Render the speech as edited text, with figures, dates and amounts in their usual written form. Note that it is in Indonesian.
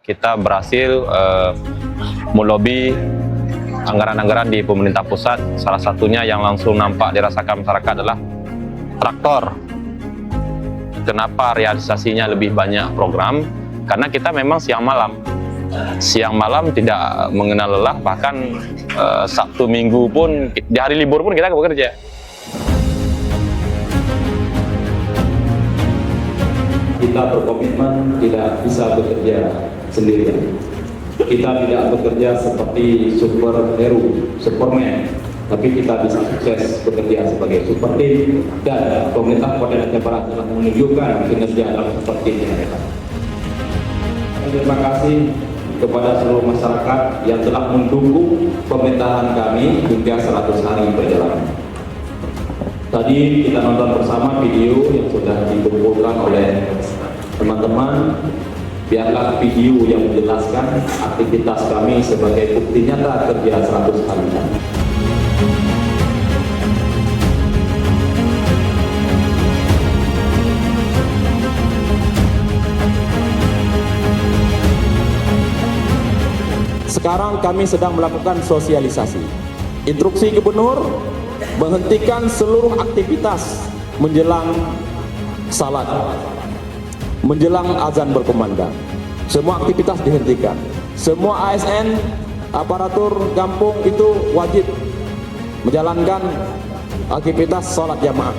kita berhasil melobi anggaran-anggaran di pemerintah pusat. Salah satunya yang langsung nampak dirasakan masyarakat adalah traktor. Kenapa realisasinya lebih banyak program? Karena kita memang siang malam tidak mengenal lelah, bahkan Sabtu Minggu pun, di hari libur pun kita bekerja. Kita berkomitmen tidak bisa bekerja sendirian. Kita tidak bekerja seperti superhero, Superman, tapi kita bisa sukses bekerja sebagai super team, dan pemerintah Kabupaten Aceh Barat telah menunjukkan kinerja dalam super team mereka. Terima kasih kepada seluruh masyarakat yang telah mendukung pemerintahan kami hingga 100 hari perjalanan. Tadi kita nonton bersama video yang sudah dikumpulkan oleh teman-teman. Biarlah video yang menjelaskan aktivitas kami sebagai bukti nyata kerja 100 hari. Sekarang kami sedang melakukan sosialisasi. Instruksi Gubernur menghentikan seluruh aktivitas menjelang salat, menjelang azan berkumandang. Semua aktivitas dihentikan. Semua ASN, aparatur kampung itu wajib menjalankan aktivitas salat jamaah.